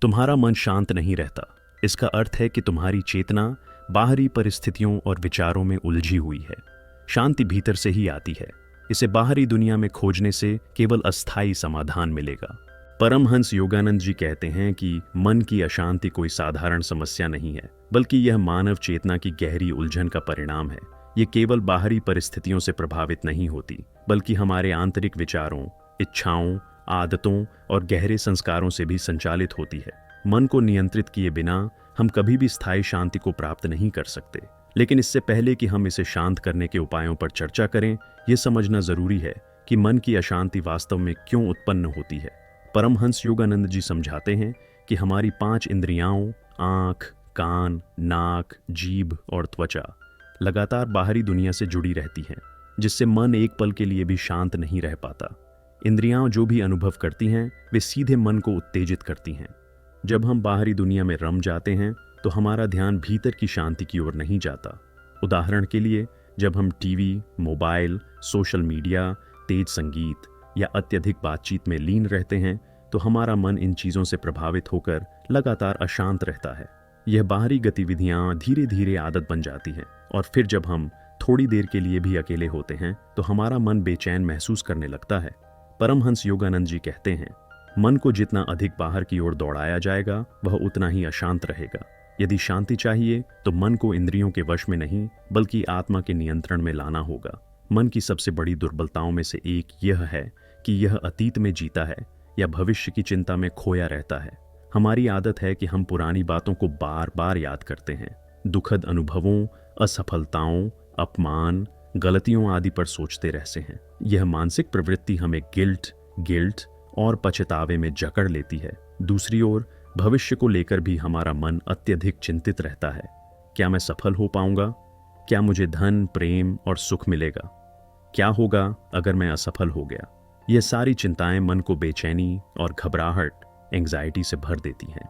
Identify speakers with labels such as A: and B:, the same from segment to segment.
A: तुम्हारा मन शांत नहीं रहता। इसका अर्थ है कि तुम्हारी चेतना बाहरी परिस्थितियों और विचारों में उलझी हुई है। शांति भीतर से ही आती है। इसे बाहरी दुनिया में खोजने से केवल अस्थायी समाधान मिलेगा। परमहंस योगानंद जी कहते हैं कि मन की अशांति कोई साधारण समस्या नहीं है, बल्कि यह मानव चेतना की गहरी उलझन का परिणाम है। ये केवल बाहरी परिस्थितियों से प्रभावित नहीं होती, बल्कि हमारे आंतरिक विचारों, इच्छाओं, आदतों और गहरे संस्कारों से भी संचालित होती है। मन को नियंत्रित किए बिना हम कभी भी स्थायी शांति को प्राप्त नहीं कर सकते। लेकिन इससे पहले कि हम इसे शांत करने के उपायों पर चर्चा करें, यह समझना जरूरी है कि मन की अशांति वास्तव में क्यों उत्पन्न होती है। परमहंस योगानंद जी समझाते हैं कि हमारी 5 इंद्रियाओं आँख, कान, नाक, जीभ और त्वचा लगातार बाहरी दुनिया से जुड़ी रहती हैं, जिससे मन एक पल के लिए भी शांत नहीं रह पाता। इंद्रियां जो भी अनुभव करती हैं वे सीधे मन को उत्तेजित करती हैं। जब हम बाहरी दुनिया में रम जाते हैं तो हमारा ध्यान भीतर की शांति की ओर नहीं जाता। उदाहरण के लिए, जब हम टीवी, मोबाइल, सोशल मीडिया, तेज संगीत या अत्यधिक बातचीत में लीन रहते हैं तो हमारा मन इन चीज़ों से प्रभावित होकर लगातार अशांत रहता है। यह बाहरी गतिविधियां धीरे धीरे आदत बन जाती हैं और फिर जब हम थोड़ी देर के लिए भी अकेले होते हैं तो हमारा मन बेचैन महसूस करने लगता है। परमहंस योगानंद जी कहते हैं, मन को जितना अधिक बाहर की ओर दौड़ाया जाएगा वह उतना ही अशांत रहेगा। यदि शांति चाहिए तो मन को इंद्रियों के वश में नहीं बल्कि आत्मा के नियंत्रण में लाना होगा। मन की सबसे बड़ी दुर्बलताओं में से एक यह है कि यह अतीत में जीता है या भविष्य की चिंता में खोया रहता है। हमारी आदत है कि हम पुरानी बातों को बार बार याद करते हैं। दुखद अनुभवों, असफलताओं, अपमान, गलतियों आदि पर सोचते रहते हैं। यह मानसिक प्रवृत्ति हमें गिल्ट और पछतावे में जकड़ लेती है। दूसरी ओर भविष्य को लेकर भी हमारा मन अत्यधिक चिंतित रहता है। क्या मैं सफल हो पाऊंगा? क्या मुझे धन, प्रेम और सुख मिलेगा? क्या होगा अगर मैं असफल हो गया? यह सारी चिंताएं मन को बेचैनी और घबराहट, एंग्जाइटी से भर देती हैं।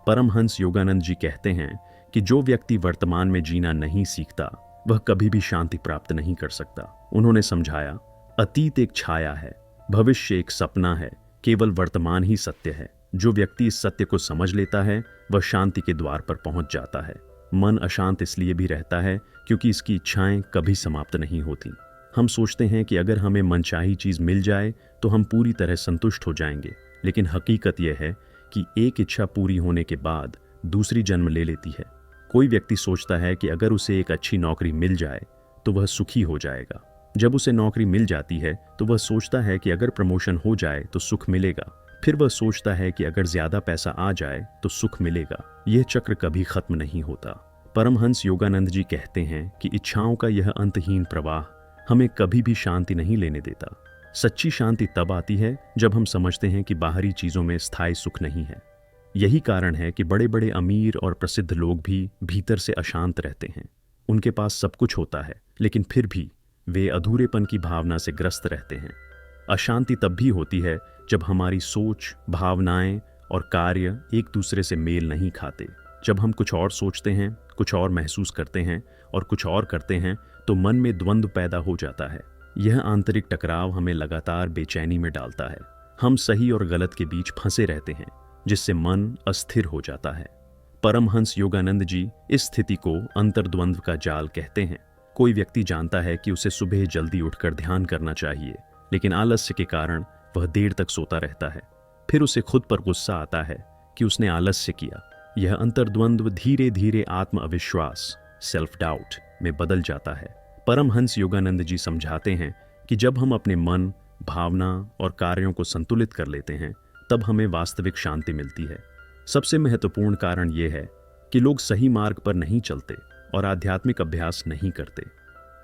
A: परमहंस योगानंद जी कहते हैं कि जो व्यक्ति वर्तमान में जीना नहीं सीखता वह कभी भी शांति प्राप्त नहीं कर सकता। उन्होंने समझाया, अतीत एक छाया है, भविष्य एक सपना है, केवल वर्तमान ही सत्य है। जो व्यक्ति इस सत्य को समझ लेता है वह शांति के द्वार पर पहुंच जाता है। मन अशांत इसलिए भी रहता है क्योंकि इसकी इच्छाएं कभी समाप्त नहीं होती। हम सोचते हैं कि अगर हमें मनचाही चीज मिल जाए तो हम पूरी तरह संतुष्ट हो जाएंगे, लेकिन हकीकत यह है कि एक इच्छा पूरी होने के बाद दूसरी जन्म ले लेती है। कोई व्यक्ति सोचता है कि अगर उसे एक अच्छी नौकरी मिल जाए तो वह सुखी हो जाएगा। जब उसे नौकरी मिल जाती है तो वह सोचता है कि अगर प्रमोशन हो जाए तो सुख मिलेगा। फिर वह सोचता है कि अगर ज्यादा पैसा आ जाए तो सुख मिलेगा। यह चक्र कभी खत्म नहीं होता। परमहंस योगानंद जी कहते हैं कि इच्छाओं का यह अंतहीन प्रवाह हमें कभी भी शांति नहीं लेने देता। सच्ची शांति तब आती है जब हम समझते हैं कि बाहरी चीजों में स्थायी सुख नहीं है। यही कारण है कि बड़े बड़े अमीर और प्रसिद्ध लोग भी भीतर से अशांत रहते हैं। उनके पास सब कुछ होता है, लेकिन फिर भी वे अधूरेपन की भावना से ग्रस्त रहते हैं। अशांति तब भी होती है जब हमारी सोच, भावनाएं और कार्य एक दूसरे से मेल नहीं खाते। जब हम कुछ और सोचते हैं, कुछ और महसूस करते हैं और कुछ और करते हैं तो मन में द्वंद्व पैदा हो जाता है। यह आंतरिक टकराव हमें लगातार बेचैनी में डालता है। हम सही और गलत के बीच फंसे रहते हैं, जिससे मन अस्थिर हो जाता है। परमहंस योगानंद जी इस स्थिति को अंतर्द्वंद्व का जाल कहते हैं। कोई व्यक्ति जानता है कि उसे सुबह जल्दी उठकर ध्यान करना चाहिए, लेकिन आलस्य के कारण वह देर तक सोता रहता है। फिर उसे खुद पर गुस्सा आता है कि उसने आलस्य किया। यह अंतर्द्वंद्व धीरे धीरे आत्म अविश्वास, सेल्फ डाउट में बदल जाता है। परमहंस योगानंद जी समझाते हैं कि जब हम अपने मन, भावना और कार्यों को संतुलित कर लेते हैं तब हमें वास्तविक शांति मिलती है। सबसे महत्वपूर्ण कारण यह है कि लोग सही मार्ग पर नहीं चलते और आध्यात्मिक अभ्यास नहीं करते।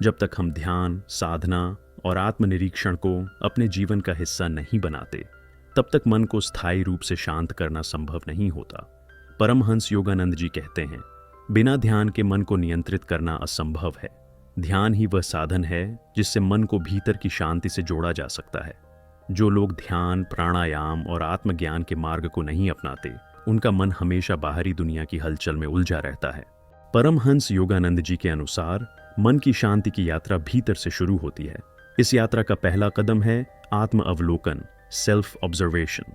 A: जब तक हम ध्यान, साधना और आत्मनिरीक्षण को अपने जीवन का हिस्सा नहीं बनाते, तब तक मन को स्थायी रूप से शांत करना संभव नहीं होता। परमहंस योगानंद जी कहते हैं, बिना ध्यान के मन को नियंत्रित करना असंभव है। ध्यान ही वह साधन है जिससे मन को भीतर की शांति से जोड़ा जा सकता है। जो लोग ध्यान, प्राणायाम और आत्मज्ञान के मार्ग को नहीं अपनाते, उनका मन हमेशा बाहरी दुनिया की हलचल में उलझा रहता है। परमहंस योगानंद जी के अनुसार मन की शांति की यात्रा भीतर से शुरू होती है। इस यात्रा का पहला कदम है आत्म अवलोकन, सेल्फ ऑब्जर्वेशन।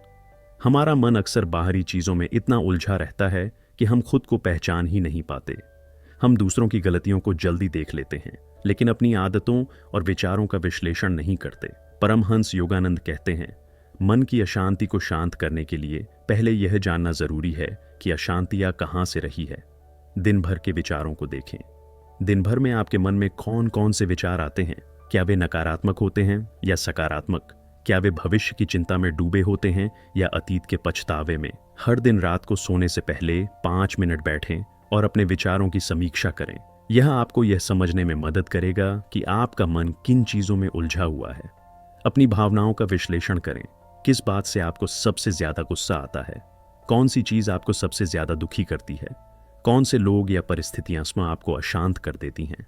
A: हमारा मन अक्सर बाहरी चीज़ों में इतना उलझा रहता है कि हम खुद को पहचान ही नहीं पाते। हम दूसरों की गलतियों को जल्दी देख लेते हैं, लेकिन अपनी आदतों और विचारों का विश्लेषण नहीं करते। परमहंस योगानंद कहते हैं, मन की अशांति को शांत करने के लिए पहले यह जानना जरूरी है कि अशांतियां कहाँ से रही है। दिन भर के विचारों को देखें। दिन भर में आपके मन में कौन कौन से विचार आते हैं? क्या वे नकारात्मक होते हैं या सकारात्मक? क्या वे भविष्य की चिंता में डूबे होते हैं या अतीत के पछतावे में? हर दिन रात को सोने से पहले 5 मिनट बैठें और अपने विचारों की समीक्षा करें। यह आपको यह समझने में मदद करेगा कि आपका मन किन चीजों में उलझा हुआ है। अपनी भावनाओं का विश्लेषण करें। किस बात से आपको सबसे ज्यादा गुस्सा आता है? कौन सी चीज आपको सबसे ज्यादा दुखी करती है? कौन से लोग या परिस्थितियां आपको अशांत कर देती हैं?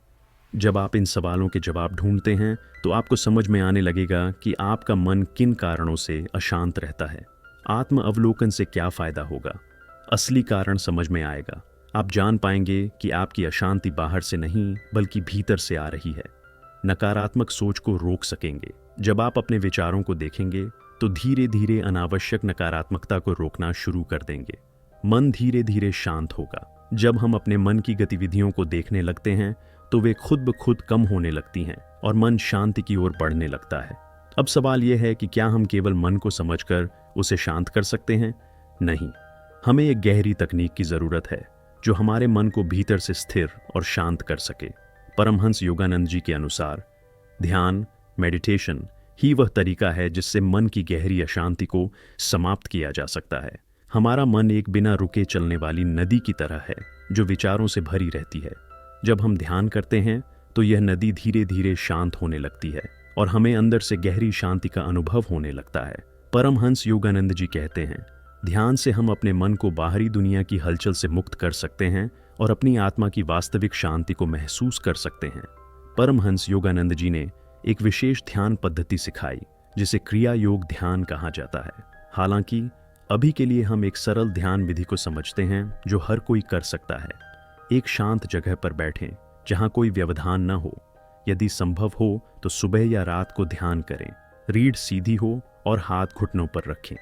A: जब आप इन सवालों के जवाब ढूंढते हैं तो आपको समझ में आने लगेगा कि आपका मन किन कारणों से अशांत रहता है। आत्म अवलोकन से क्या फायदा होगा? असली कारण समझ में आएगा। आप जान पाएंगे कि आपकी अशांति बाहर से नहीं बल्कि भीतर से आ रही है। नकारात्मक सोच को रोक सकेंगे। जब आप अपने विचारों को देखेंगे तो धीरे धीरे अनावश्यक नकारात्मकता को रोकना शुरू कर देंगे। मन धीरे धीरे शांत होगा। जब हम अपने मन की गतिविधियों को देखने लगते हैं तो वे खुद ब खुद कम होने लगती हैं और मन शांति की ओर बढ़ने लगता है। अब सवाल यह है कि क्या हम केवल मन को समझकर उसे शांत कर सकते हैं? नहीं, हमें एक गहरी तकनीक की जरूरत है जो हमारे मन को भीतर से स्थिर और शांत कर सके। परमहंस योगानंद जी के अनुसार ध्यान, मेडिटेशन ही वह तरीका है जिससे मन की गहरी अशांति को समाप्त किया जा सकता है। हमारा मन एक बिना रुके चलने वाली नदी की तरह है जो विचारों से भरी रहती है। जब हम ध्यान करते हैं तो यह नदी धीरे धीरे शांत होने लगती है और हमें अंदर से गहरी शांति का अनुभव होने लगता है। परमहंस योगानंद जी कहते हैं, ध्यान से हम अपने मन को बाहरी दुनिया की हलचल से मुक्त कर सकते हैं और अपनी आत्मा की वास्तविक शांति को महसूस कर सकते हैं। परमहंस योगानंद जी ने एक विशेष ध्यान पद्धति सिखाई जिसे क्रिया योग ध्यान कहा जाता है। हालांकि अभी के लिए हम एक सरल ध्यान विधि को समझते हैं जो हर कोई कर सकता है। एक शांत जगह पर बैठें जहां कोई व्यवधान न हो। यदि संभव हो तो सुबह या रात को ध्यान करें। रीढ़ सीधी हो और हाथ घुटनों पर रखें।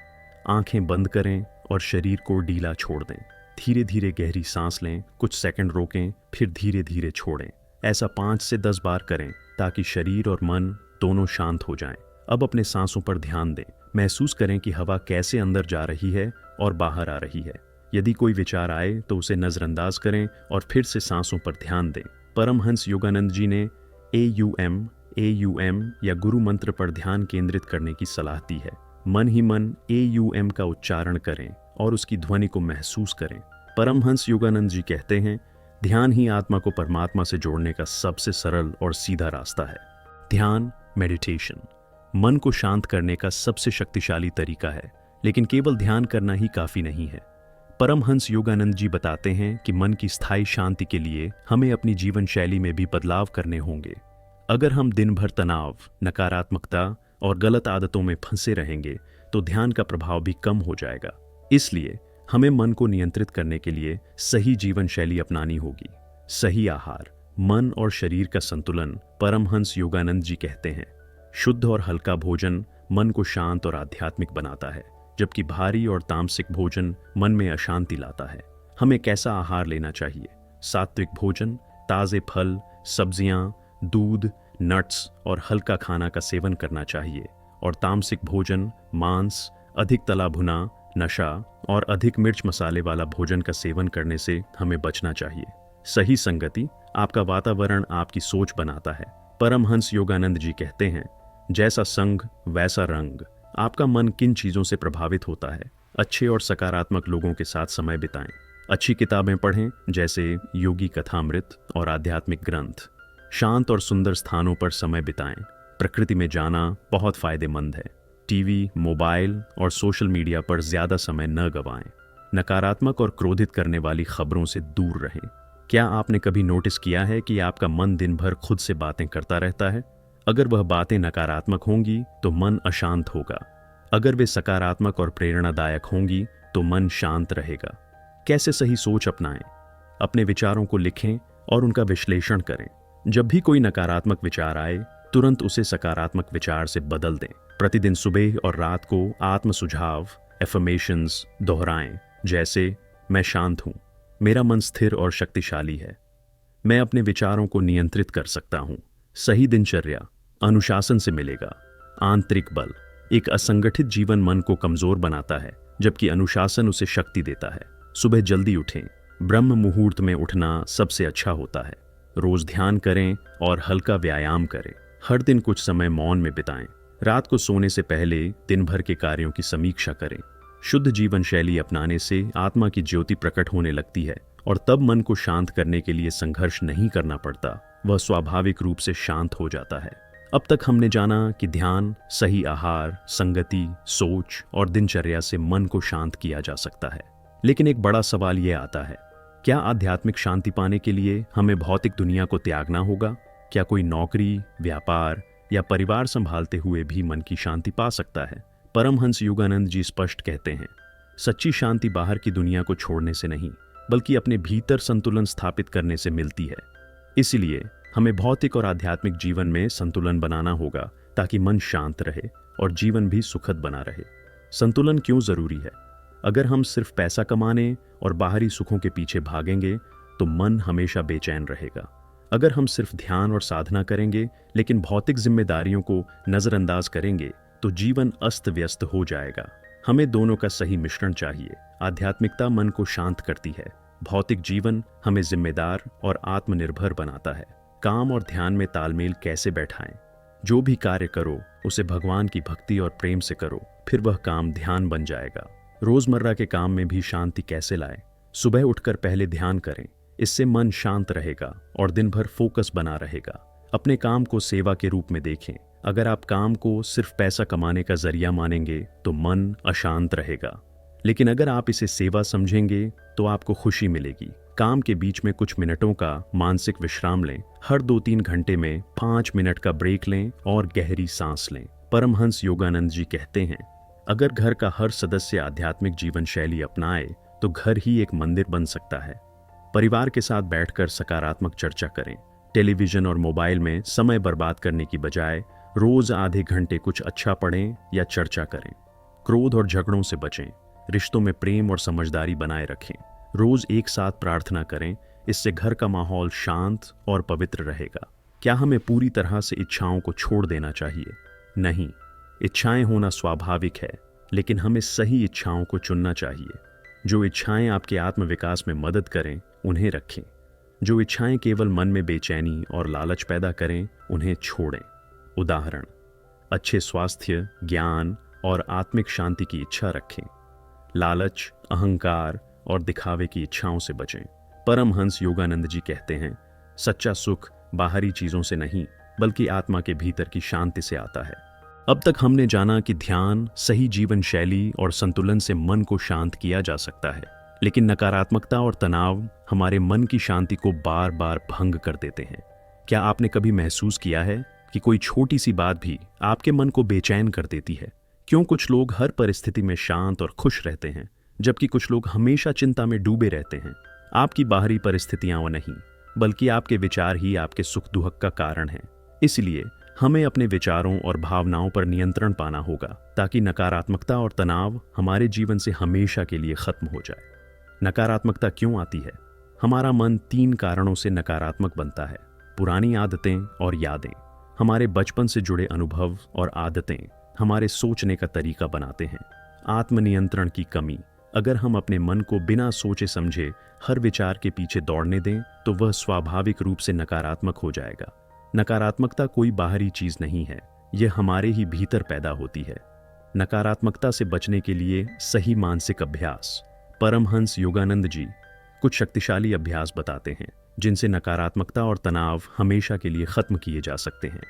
A: आंखें बंद करें और शरीर को ढीला छोड़ दें। धीरे धीरे गहरी सांस लें, कुछ सेकंड रोकें, फिर धीरे धीरे छोड़ें। ऐसा 5 से 10 बार करें ताकि शरीर और मन दोनों शांत हो जाएं। अब अपने सांसों पर ध्यान दें। महसूस करें कि हवा कैसे अंदर जा रही है और बाहर आ रही है। यदि कोई विचार आए तो उसे नजरअंदाज करें और फिर से सांसों पर ध्यान दें। परमहंस योगानंद जी ने AUM या गुरु मंत्र पर ध्यान केंद्रित करने की सलाह दी है। मन ही मन AUM का उच्चारण करें और उसकी ध्वनि को महसूस करें। परमहंस योगानंद जी कहते हैं, ध्यान ही आत्मा को परमात्मा से जोड़ने का सबसे सरल और सीधा रास्ता है। ध्यान, मेडिटेशन मन को शांत करने का सबसे शक्तिशाली तरीका है, लेकिन केवल ध्यान करना ही काफी नहीं है। परमहंस योगानंद जी बताते हैं कि मन की स्थायी शांति के लिए हमें अपनी जीवन शैली में भी बदलाव करने होंगे। अगर हम दिन भर तनाव, नकारात्मकता और गलत आदतों में फंसे रहेंगे तो ध्यान का प्रभाव भी कम हो जाएगा। इसलिए हमें मन को नियंत्रित करने के लिए सही जीवन शैली अपनानी होगी। सही आहार, मन और शरीर का संतुलन। परमहंस योगानंद जी कहते हैं, शुद्ध और हल्का भोजन मन को शांत और आध्यात्मिक बनाता है, जबकि भारी और तामसिक भोजन मन में अशांति लाता है। हमें कैसा आहार लेना चाहिए? सात्विक भोजन, ताजे फल, सब्जियां, दूध, नट्स और हल्का खाना का सेवन करना चाहिए। और तामसिक भोजन, मांस, अधिक तला भुना, नशा और अधिक मिर्च मसाले वाला भोजन का सेवन करने से हमें बचना चाहिए। सही संगति आपका वातावरण आपकी सोच बनाता है। परमहंस योगानंद जी कहते हैं, जैसा संग वैसा रंग। आपका मन किन चीजों से प्रभावित होता है? अच्छे और सकारात्मक लोगों के साथ समय बिताएं। अच्छी किताबें पढ़ें जैसे योगी कथामृत और आध्यात्मिक ग्रंथ। शांत और सुंदर स्थानों पर समय बिताएं। प्रकृति में जाना बहुत फायदेमंद है। टीवी, मोबाइल और सोशल मीडिया पर ज्यादा समय न गवाएं। नकारात्मक और क्रोधित करने वाली खबरों से दूर रहें। क्या आपने कभी नोटिस किया है कि आपका मन दिन भर खुद से बातें करता रहता है? अगर वह बातें नकारात्मक होंगी तो मन अशांत होगा। अगर वे सकारात्मक और प्रेरणादायक होंगी तो मन शांत रहेगा। कैसे सही सोच अपनाएं? अपने विचारों को लिखें और उनका विश्लेषण करें। जब भी कोई नकारात्मक विचार आए, तुरंत उसे सकारात्मक विचार से बदल दें। प्रतिदिन सुबह और रात को आत्म सुझाव एफर्मेशंस दोहराएं, जैसे मैं शांत हूं, मेरा मन स्थिर और शक्तिशाली है, मैं अपने विचारों को नियंत्रित कर सकता हूं। सही दिनचर्या अनुशासन से मिलेगा। आंतरिक बल, एक असंगठित जीवन मन को कमजोर बनाता है, जबकि अनुशासन उसे शक्ति देता है। सुबह जल्दी उठें, ब्रह्म मुहूर्त में उठना सबसे अच्छा होता है। रोज ध्यान करें और हल्का व्यायाम करें। हर दिन कुछ समय मौन में बिताएं। रात को सोने से पहले दिन भर के कार्यों की समीक्षा करें। शुद्ध जीवन शैली अपनाने से आत्मा की ज्योति प्रकट होने लगती है और तब मन को शांत करने के लिए संघर्ष नहीं करना पड़ता, वह स्वाभाविक रूप से शांत हो जाता है। अब तक हमने जाना कि ध्यान, सही आहार, संगति, सोच और दिनचर्या से मन को शांत किया जा सकता है। लेकिन एक बड़ा सवाल यह आता है, क्या आध्यात्मिक शांति पाने के लिए हमें भौतिक दुनिया को त्यागना होगा? क्या कोई नौकरी, व्यापार या परिवार संभालते हुए भी मन की शांति पा सकता है? परमहंस योगानंद जी स्पष्ट कहते हैं, सच्ची शांति बाहर की दुनिया को छोड़ने से नहीं, बल्कि अपने भीतर संतुलन स्थापित करने से मिलती है। इसलिए हमें भौतिक और आध्यात्मिक जीवन में संतुलन बनाना होगा, ताकि मन शांत रहे और जीवन भी सुखद बना रहे। संतुलन क्यों जरूरी है? अगर हम सिर्फ पैसा कमाने और बाहरी सुखों के पीछे भागेंगे तो मन हमेशा बेचैन रहेगा। अगर हम सिर्फ ध्यान और साधना करेंगे लेकिन भौतिक जिम्मेदारियों को नजरअंदाज करेंगे तो जीवन अस्त व्यस्त हो जाएगा। हमें दोनों का सही मिश्रण चाहिए। आध्यात्मिकता मन को शांत करती है, भौतिक जीवन हमें जिम्मेदार और आत्मनिर्भर बनाता है। काम और ध्यान में तालमेल कैसे बैठाएं? जो भी कार्य करो उसे भगवान की भक्ति और प्रेम से करो, फिर वह काम ध्यान बन जाएगा। रोजमर्रा के काम में भी शांति कैसे लाएं? सुबह उठकर पहले ध्यान करें, इससे मन शांत रहेगा और दिन भर फोकस बना रहेगा। अपने काम को सेवा के रूप में देखें। अगर आप काम को सिर्फ पैसा कमाने का जरिया मानेंगे तो मन अशांत रहेगा, लेकिन अगर आप इसे सेवा समझेंगे तो आपको खुशी मिलेगी। काम के बीच में कुछ मिनटों का मानसिक विश्राम लें। हर 2-3 घंटे में 5 मिनट का ब्रेक लें और गहरी सांस लें। परमहंस योगानंद जी कहते हैं, अगर घर का हर सदस्य आध्यात्मिक जीवन शैली अपनाए तो घर ही एक मंदिर बन सकता है। परिवार के साथ बैठकर सकारात्मक चर्चा करें। टेलीविजन और मोबाइल में समय बर्बाद करने की बजाय रोज आधे घंटे कुछ अच्छा पढ़ें या चर्चा करें। क्रोध और झगड़ों से बचें। रिश्तों में प्रेम और समझदारी बनाए रखें। रोज एक साथ प्रार्थना करें, इससे घर का माहौल शांत और पवित्र रहेगा। क्या हमें पूरी तरह से इच्छाओं को छोड़ देना चाहिए? नहीं, इच्छाएं होना स्वाभाविक है, लेकिन हमें सही इच्छाओं को चुनना चाहिए। जो इच्छाएं आपके आत्मविकास में मदद करें उन्हें रखें। जो इच्छाएं केवल मन में बेचैनी और लालच पैदा करें उन्हें छोड़ें। उदाहरण, अच्छे स्वास्थ्य, ज्ञान और आत्मिक शांति की इच्छा रखें। लालच, अहंकार और दिखावे की इच्छाओं से बचें। परमहंस योगानंद जी कहते हैं, सच्चा सुख बाहरी चीजों से नहीं बल्कि आत्मा के भीतर की शांति से आता है। अब तक हमने जाना कि ध्यान, सही जीवन शैली और संतुलन से मन को शांत किया जा सकता है, लेकिन नकारात्मकता और तनाव हमारे मन की शांति को बार बार भंग कर देते हैं। क्या आपने कभी महसूस किया है कि कोई छोटी सी बात भी आपके मन को बेचैन कर देती है? क्यों कुछ लोग हर परिस्थिति में शांत और खुश रहते हैं, जबकि कुछ लोग हमेशा चिंता में डूबे रहते हैं? आपकी बाहरी परिस्थितियां नहीं, बल्कि आपके विचार ही आपके सुख दुख का कारण हैं। इसलिए हमें अपने विचारों और भावनाओं पर नियंत्रण पाना होगा, ताकि नकारात्मकता और तनाव हमारे जीवन से हमेशा के लिए खत्म हो जाए। नकारात्मकता क्यों आती है? हमारा मन 3 कारणों से नकारात्मक बनता है। पुरानी आदतें और यादें, हमारे बचपन से जुड़े अनुभव और आदतें हमारे सोचने का तरीका बनाते हैं। आत्मनियंत्रण की कमी, अगर हम अपने मन को बिना सोचे समझे हर विचार के पीछे दौड़ने दें तो वह स्वाभाविक रूप से नकारात्मक हो जाएगा। नकारात्मकता कोई बाहरी चीज नहीं है, यह हमारे ही भीतर पैदा होती है। नकारात्मकता से बचने के लिए सही मानसिक अभ्यास। परमहंस योगानंद जी कुछ शक्तिशाली अभ्यास बताते हैं जिनसे नकारात्मकता और तनाव हमेशा के लिए खत्म किए जा सकते हैं।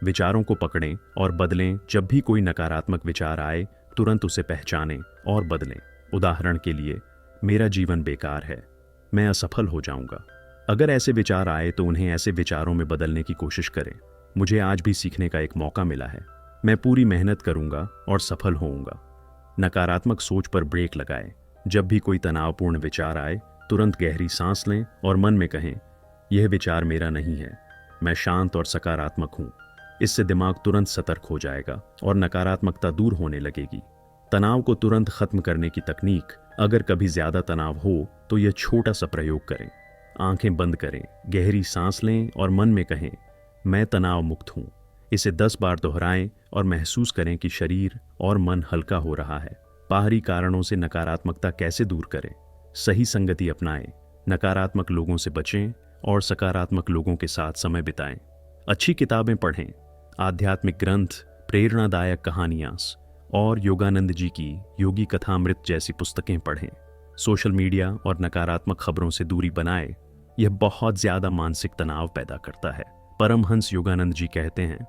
A: विचारों को पकड़ें और बदलें। जब भी कोई नकारात्मक विचार आए तुरंत उसे पहचानें और बदलें। उदाहरण के लिए, मेरा जीवन बेकार है, मैं असफल हो जाऊंगा। अगर ऐसे विचार आए तो उन्हें ऐसे विचारों में बदलने की कोशिश करें। मुझे आज भी सीखने का एक मौका मिला है, मैं पूरी मेहनत करूंगा और सफल होऊंगा। नकारात्मक सोच पर ब्रेक लगाएं। जब भी कोई तनावपूर्ण विचार आए तुरंत गहरी सांस लें और मन में कहें, यह विचार मेरा नहीं है, मैं शांत और सकारात्मक हूं। इससे दिमाग तुरंत सतर्क हो जाएगा और नकारात्मकता दूर होने लगेगी। तनाव को तुरंत खत्म करने की तकनीक, अगर कभी ज्यादा तनाव हो तो यह छोटा सा प्रयोग करें। आंखें बंद करें, गहरी सांस लें और मन में कहें, मैं तनाव मुक्त हूं। इसे 10 बार दोहराएं और महसूस करें कि शरीर और मन हल्का हो रहा है। बाहरी कारणों से नकारात्मकता कैसे दूर करें? सही संगति अपनाएं, नकारात्मक लोगों से बचें और सकारात्मक लोगों के साथ समय बिताएं। अच्छी किताबें पढ़ें, आध्यात्मिक ग्रंथ, प्रेरणादायक कहानियां और योगानंद जी की योगी कथामृत जैसी पुस्तकें पढ़ें। सोशल मीडिया और नकारात्मक खबरों से दूरी बनाएं, यह बहुत ज्यादा मानसिक तनाव पैदा करता है। परमहंस योगानंद जी कहते हैं,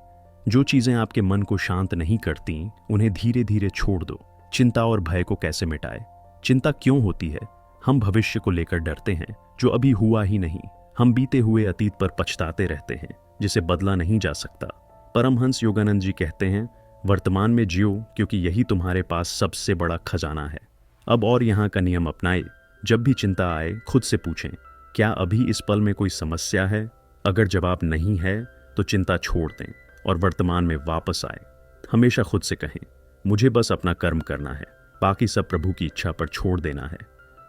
A: जो चीजें आपके मन को शांत नहीं करती उन्हें धीरे धीरे छोड़ दो। चिंता और भय को कैसे मिटाएं? चिंता क्यों होती है? हम भविष्य को लेकर डरते हैं जो अभी हुआ ही नहीं। हम बीते हुए अतीत पर पछताते रहते हैं जिसे बदला नहीं जा सकता। परमहंस योगानंद जी कहते हैं, वर्तमान में जियो क्योंकि यही तुम्हारे पास सबसे बड़ा खजाना है। अब और यहाँ का नियम अपनाएं, जब भी चिंता आए खुद से पूछें, क्या अभी इस पल में कोई समस्या है? अगर जवाब नहीं है तो चिंता छोड़ दें और वर्तमान में वापस आए। हमेशा खुद से कहें, मुझे बस अपना कर्म करना है, बाकी सब प्रभु की इच्छा पर छोड़ देना है।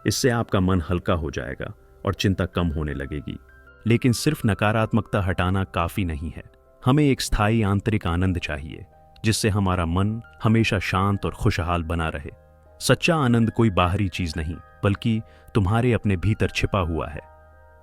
A: इससे आपका मन हल्का हो जाएगा और चिंता कम होने लगेगी। लेकिन सिर्फ नकारात्मकता हटाना काफी नहीं है। हमें एक स्थायी आंतरिक आनंद चाहिए जिससे हमारा मन हमेशा शांत और खुशहाल बना रहे। सच्चा आनंद कोई बाहरी चीज नहीं बल्कि तुम्हारे अपने भीतर छिपा हुआ है।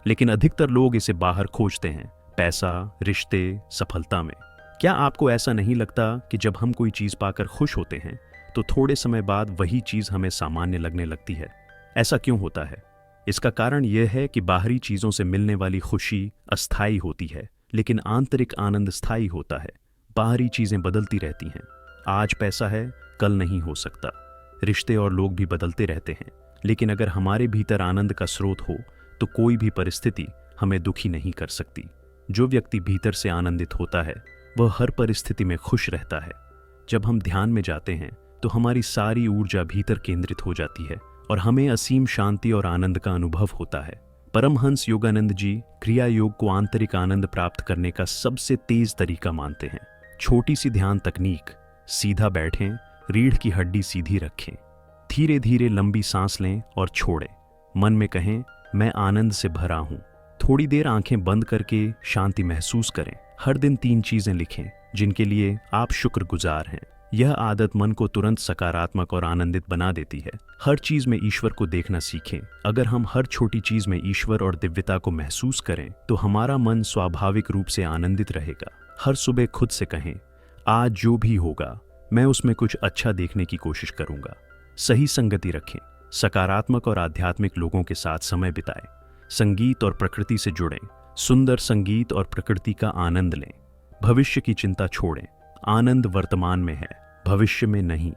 A: लेकिन अधिकतर लोग इसे बाहर खोजते हैं, पैसा, रिश्ते, सफलता में। क्या आपको ऐसा नहीं लगता कि जब हम कोई चीज पाकर खुश होते हैं तो थोड़े समय बाद वही चीज हमें सामान्य लगने लगती है? ऐसा क्यों होता है? इसका कारण यह है कि बाहरी चीजों से मिलने वाली खुशी अस्थायी होती है, लेकिन आंतरिक आनंद स्थायी होता है। बाहरी चीजें बदलती रहती हैं। आज पैसा है, कल नहीं हो सकता। रिश्ते और लोग भी बदलते रहते हैं, लेकिन अगर हमारे भीतर आनंद का स्रोत हो तो कोई भी परिस्थिति हमें दुखी नहीं कर सकती। जो व्यक्ति भीतर से आनंदित होता है वह हर परिस्थिति में खुश रहता है। जब हम ध्यान में जाते हैं तो हमारी सारी ऊर्जा भीतर केंद्रित हो जाती है और हमें असीम शांति और आनंद का अनुभव होता है। परमहंस योगानंद जी क्रिया योग को आंतरिक आनंद प्राप्त करने का सबसे तेज तरीका मानते हैं। छोटी सी ध्यान तकनीक, सीधा बैठें, रीढ़ की हड्डी सीधी रखें, धीरे धीरे लंबी सांस लें और छोड़ें। मन में कहें, मैं आनंद से भरा हूं। थोड़ी देर आंखें बंद करके शांति महसूस करें। हर दिन 3 चीजें लिखें जिनके लिए आप शुक्रगुजार हैं। यह आदत मन को तुरंत सकारात्मक और आनंदित बना देती है। हर चीज में ईश्वर को देखना सीखें। अगर हम हर छोटी चीज में ईश्वर और दिव्यता को महसूस करें तो हमारा मन स्वाभाविक रूप से आनंदित रहेगा। हर सुबह खुद से कहें, आज जो भी होगा मैं उसमें कुछ अच्छा देखने की कोशिश करूंगा। सही संगति रखें, सकारात्मक और आध्यात्मिक लोगों के साथ समय बिताएं। संगीत और प्रकृति से जुड़ें, सुंदर संगीत और प्रकृति का आनंद लें। भविष्य की चिंता छोड़ें, आनंद वर्तमान में है, भविष्य में नहीं।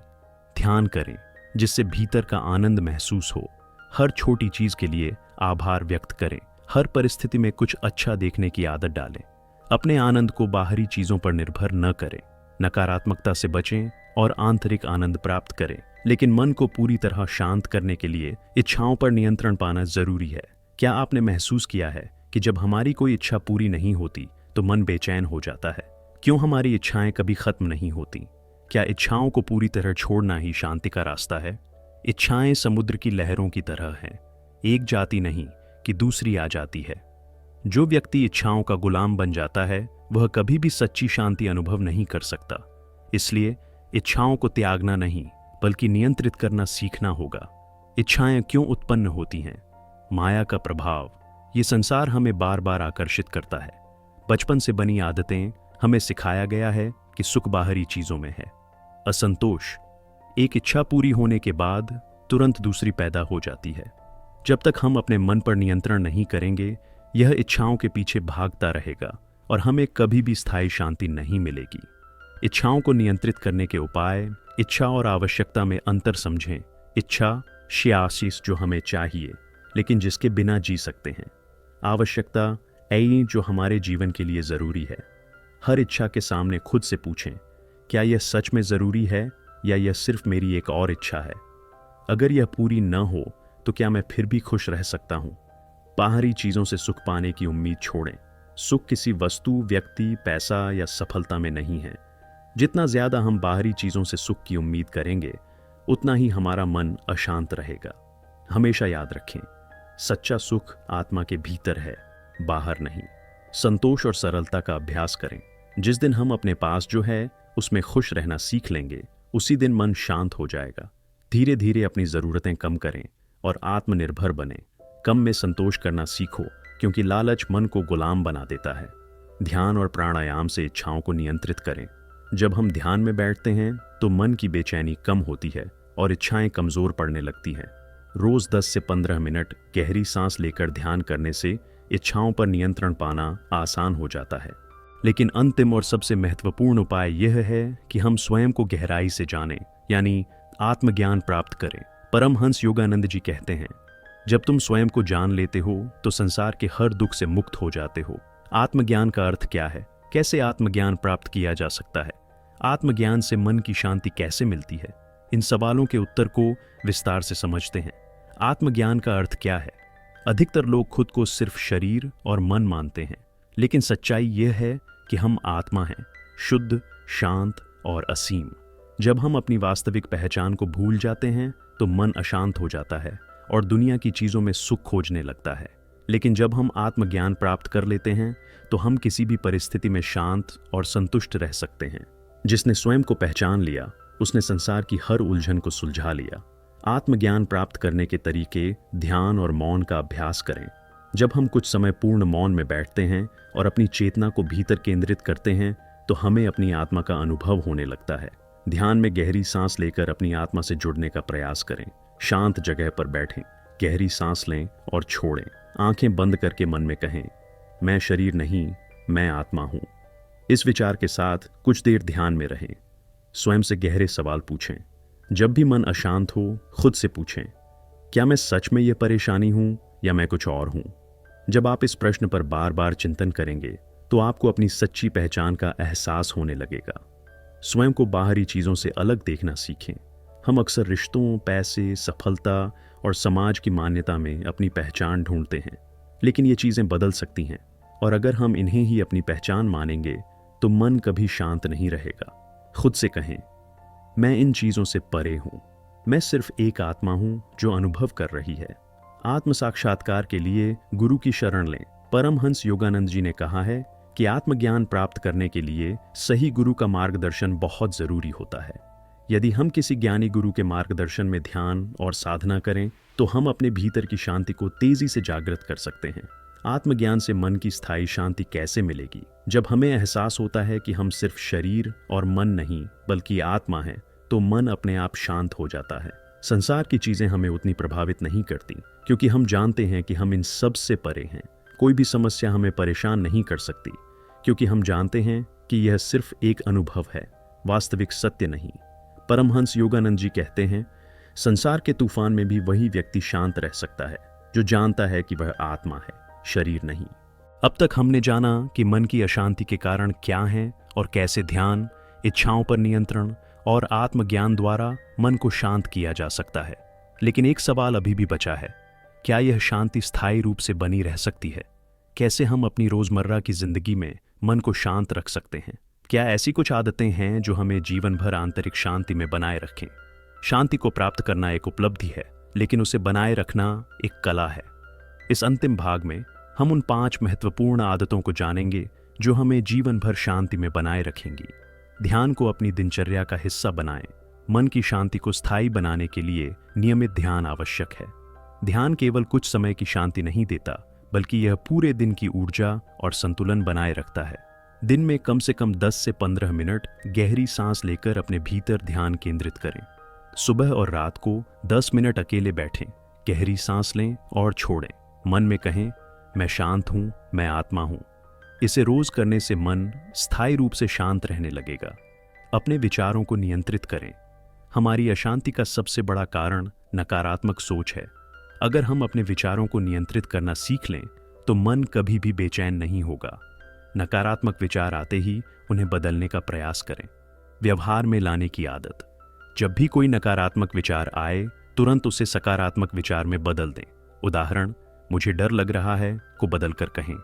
A: ध्यान करें जिससे भीतर का आनंद महसूस हो। हर छोटी चीज के लिए आभार व्यक्त करें। हर परिस्थिति में कुछ अच्छा देखने की आदत डालें। अपने आनंद को बाहरी चीजों पर निर्भर न करें। नकारात्मकता से बचें और आंतरिक आनंद प्राप्त करें। लेकिन मन को पूरी तरह शांत करने के लिए इच्छाओं पर नियंत्रण पाना जरूरी है। क्या आपने महसूस किया है कि जब हमारी कोई इच्छा पूरी नहीं होती तो मन बेचैन हो जाता है? क्यों हमारी इच्छाएं कभी खत्म नहीं होती? क्या इच्छाओं को पूरी तरह छोड़ना ही शांति का रास्ता है? इच्छाएं समुद्र की लहरों की तरह हैं, एक जाती नहीं कि दूसरी आ जाती है। जो व्यक्ति इच्छाओं का गुलाम बन जाता है वह कभी भी सच्ची शांति अनुभव नहीं कर सकता। इसलिए इच्छाओं को त्यागना नहीं बल्कि नियंत्रित करना सीखना होगा। इच्छाएं क्यों उत्पन्न होती हैं? माया का प्रभाव। ये संसार हमें बार बार आकर्षित करता है। बचपन से बनी आदतें, हमें सिखाया गया है कि सुख बाहरी चीजों में है। असंतोष, एक इच्छा पूरी होने के बाद तुरंत दूसरी पैदा हो जाती है। जब तक हम अपने मन पर नियंत्रण नहीं करेंगे यह इच्छाओं के पीछे भागता रहेगा और हमें कभी भी स्थायी शांति नहीं मिलेगी। इच्छाओं को नियंत्रित करने के उपाय। इच्छा और आवश्यकता में अंतर समझें। इच्छा श्यासिस जो हमें चाहिए लेकिन जिसके बिना जी सकते हैं। आवश्यकता ऐ जो हमारे जीवन के लिए जरूरी है। हर इच्छा के सामने खुद से पूछें, क्या यह सच में जरूरी है या यह सिर्फ मेरी एक और इच्छा है? अगर यह पूरी न हो तो क्या मैं फिर भी खुश रह सकता हूं? बाहरी चीजों से सुख पाने की उम्मीद छोड़ें। सुख किसी वस्तु, व्यक्ति, पैसा या सफलता में नहीं है। जितना ज्यादा हम बाहरी चीजों से सुख की उम्मीद करेंगे उतना ही हमारा मन अशांत रहेगा। हमेशा याद रखें, सच्चा सुख आत्मा के भीतर है, बाहर नहीं। संतोष और सरलता का अभ्यास करें। जिस दिन हम अपने पास जो है उसमें खुश रहना सीख लेंगे, उसी दिन मन शांत हो जाएगा। धीरे धीरे अपनी ज़रूरतें कम करें और आत्मनिर्भर बनें। कम में संतोष करना सीखो, क्योंकि लालच मन को गुलाम बना देता है। ध्यान और प्राणायाम से इच्छाओं को नियंत्रित करें। जब हम ध्यान में बैठते हैं तो मन की बेचैनी कम होती है और इच्छाएं कमज़ोर पड़ने लगती हैं। रोज़ 10 से 15 मिनट गहरी सांस लेकर ध्यान करने से इच्छाओं पर नियंत्रण पाना आसान हो जाता है। लेकिन अंतिम और सबसे महत्वपूर्ण उपाय यह है कि हम स्वयं को गहराई से जानें, यानी आत्मज्ञान प्राप्त करें। परमहंस योगानंद जी कहते हैं, जब तुम स्वयं को जान लेते हो तो संसार के हर दुख से मुक्त हो जाते हो। आत्मज्ञान का अर्थ क्या है? कैसे आत्मज्ञान प्राप्त किया जा सकता है? आत्मज्ञान से मन की शांति कैसे मिलती है? इन सवालों के उत्तर को विस्तार से समझते हैं। आत्मज्ञान का अर्थ क्या है? अधिकतर लोग खुद को सिर्फ शरीर और मन मानते हैं, लेकिन सच्चाई यह है कि हम आत्मा हैं, शुद्ध, शांत और असीम। जब हम अपनी वास्तविक पहचान को भूल जाते हैं तो मन अशांत हो जाता है और दुनिया की चीज़ों में सुख खोजने लगता है। लेकिन जब हम आत्मज्ञान प्राप्त कर लेते हैं तो हम किसी भी परिस्थिति में शांत और संतुष्ट रह सकते हैं। जिसने स्वयं को पहचान लिया, उसने संसार की हर उलझन को सुलझा लिया। आत्मज्ञान प्राप्त करने के तरीके ध्यान और मौन का अभ्यास करें। जब हम कुछ समय पूर्ण मौन में बैठते हैं और अपनी चेतना को भीतर केंद्रित करते हैं तो हमें अपनी आत्मा का अनुभव होने लगता है। ध्यान में गहरी सांस लेकर अपनी आत्मा से जुड़ने का प्रयास करें। शांत जगह पर बैठें, गहरी सांस लें और छोड़ें। आंखें बंद करके मन में कहें, मैं शरीर नहीं, मैं आत्मा हूं। इस विचार के साथ कुछ देर ध्यान में रहें। स्वयं से गहरे सवाल पूछें। जब भी मन अशांत हो, खुद से पूछें, क्या मैं सच में ये परेशानी हूं या मैं कुछ और हूं? जब आप इस प्रश्न पर बार बार चिंतन करेंगे तो आपको अपनी सच्ची पहचान का एहसास होने लगेगा। स्वयं को बाहरी चीज़ों से अलग देखना सीखें। हम अक्सर रिश्तों, पैसे, सफलता और समाज की मान्यता में अपनी पहचान ढूंढते हैं, लेकिन ये चीज़ें बदल सकती हैं और अगर हम इन्हें ही अपनी पहचान मानेंगे तो मन कभी शांत नहीं रहेगा। खुद से कहें, मैं इन चीज़ों से परे हूँ, मैं सिर्फ एक आत्मा हूँ जो अनुभव कर रही है। आत्म साक्षात्कार के लिए गुरु की शरण लें। परमहंस योगानंद जी ने कहा है कि आत्मज्ञान प्राप्त करने के लिए सही गुरु का मार्गदर्शन बहुत ज़रूरी होता है। यदि हम किसी ज्ञानी गुरु के मार्गदर्शन में ध्यान और साधना करें तो हम अपने भीतर की शांति को तेज़ी से जागृत कर सकते हैं। आत्मज्ञान से मन की स्थायी शांति कैसे मिलेगी? जब हमें एहसास होता है कि हम सिर्फ शरीर और मन नहीं बल्कि आत्मा हैं, तो मन अपने आप शांत हो जाता है। संसार की चीज़ें हमें उतनी प्रभावित नहीं करती, क्योंकि हम जानते हैं कि हम इन सब से परे हैं। कोई भी समस्या हमें परेशान नहीं कर सकती, क्योंकि हम जानते हैं कि यह सिर्फ एक अनुभव है, वास्तविक सत्य नहीं। परमहंस योगानंद जी कहते हैं, संसार के तूफान में भी वही व्यक्ति शांत रह सकता है जो जानता है कि वह आत्मा है, शरीर नहीं। अब तक हमने जाना कि मन की अशांति के कारण क्या हैं और कैसे ध्यान, इच्छाओं पर नियंत्रण और आत्मज्ञान द्वारा मन को शांत किया जा सकता है। लेकिन एक सवाल अभी भी बचा है, क्या यह शांति स्थायी रूप से बनी रह सकती है? कैसे हम अपनी रोज़मर्रा की जिंदगी में मन को शांत रख सकते हैं? क्या ऐसी कुछ आदतें हैं जो हमें जीवन भर आंतरिक शांति में बनाए रखें? शांति को प्राप्त करना एक उपलब्धि है, लेकिन उसे बनाए रखना एक कला है। इस अंतिम भाग में हम उन 5 महत्वपूर्ण आदतों को जानेंगे जो हमें जीवन भर शांति में बनाए रखेंगी। ध्यान को अपनी दिनचर्या का हिस्सा बनाएं। मन की शांति को स्थायी बनाने के लिए नियमित ध्यान आवश्यक है। ध्यान केवल कुछ समय की शांति नहीं देता, बल्कि यह पूरे दिन की ऊर्जा और संतुलन बनाए रखता है। दिन में कम से कम 10 से 15 मिनट गहरी सांस लेकर अपने भीतर ध्यान केंद्रित करें। सुबह और रात को 10 मिनट अकेले बैठें, गहरी सांस लें और छोड़ें। मन में कहें, मैं शांत हूँ, मैं आत्मा हूँ। इसे रोज करने से मन स्थायी रूप से शांत रहने लगेगा। अपने विचारों को नियंत्रित करें। हमारी अशांति का सबसे बड़ा कारण नकारात्मक सोच है। अगर हम अपने विचारों को नियंत्रित करना सीख लें तो मन कभी भी बेचैन नहीं होगा। नकारात्मक विचार आते ही उन्हें बदलने का प्रयास करें। व्यवहार में लाने की आदत। जब भी कोई नकारात्मक विचार आए, तुरंत उसे सकारात्मक विचार में बदल दें। उदाहरण, मुझे डर लग रहा है को बदलकर कहें,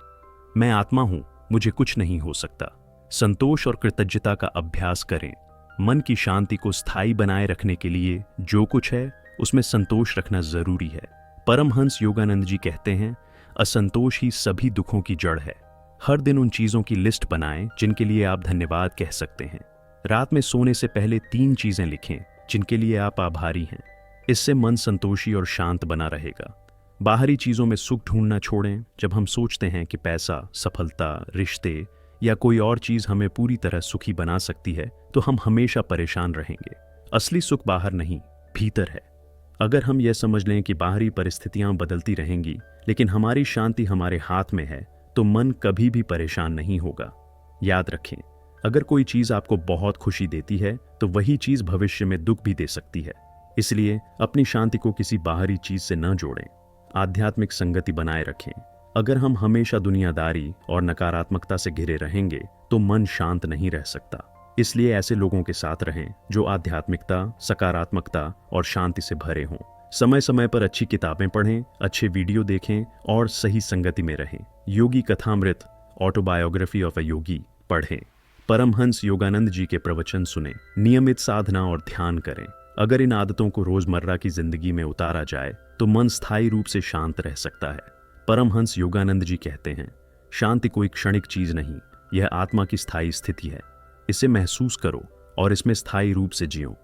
A: मैं आत्मा हूं, मुझे कुछ नहीं हो सकता। संतोष और कृतज्ञता का अभ्यास करें। मन की शांति को स्थायी बनाए रखने के लिए जो कुछ है उसमें संतोष रखना जरूरी है। परमहंस योगानंद जी कहते हैं, असंतोष ही सभी दुखों की जड़ है। हर दिन उन चीजों की लिस्ट बनाएं जिनके लिए आप धन्यवाद कह सकते हैं। रात में सोने से पहले 3 चीजें लिखें जिनके लिए आप आभारी हैं। इससे मन संतोषी और शांत बना रहेगा। बाहरी चीजों में सुख ढूंढना छोड़ें। जब हम सोचते हैं कि पैसा, सफलता, रिश्ते या कोई और चीज हमें पूरी तरह सुखी बना सकती है, तो हम हमेशा परेशान रहेंगे। असली सुख बाहर नहीं, भीतर है। अगर हम यह समझ लें कि बाहरी परिस्थितियां बदलती रहेंगी लेकिन हमारी शांति हमारे हाथ में है, तो मन कभी भी परेशान नहीं होगा। याद रखें, अगर कोई चीज आपको बहुत खुशी देती है तो वही चीज भविष्य में दुख भी दे सकती है। इसलिए अपनी शांति को किसी बाहरी चीज से न जोड़ें। आध्यात्मिक संगति बनाए रखें। अगर हम हमेशा दुनियादारी और नकारात्मकता से घिरे रहेंगे तो मन शांत नहीं रह सकता। इसलिए ऐसे लोगों के साथ रहें जो आध्यात्मिकता, सकारात्मकता और शांति से भरे हों। समय समय पर अच्छी किताबें पढ़ें, अच्छे वीडियो देखें और सही संगति में रहें। योगी कथामृत, ऑटोबायोग्राफी ऑफ अ योगी पढ़ें। परमहंस योगानंद जी के प्रवचन सुनें। नियमित साधना और ध्यान करें। अगर इन आदतों को रोजमर्रा की जिंदगी में उतारा जाए तो मन स्थायी रूप से शांत रह सकता है। परमहंस योगानंद जी कहते हैं, शांति कोई क्षणिक चीज नहीं, यह आत्मा की स्थायी स्थिति है। इसे महसूस करो और इसमें स्थायी रूप से जियो।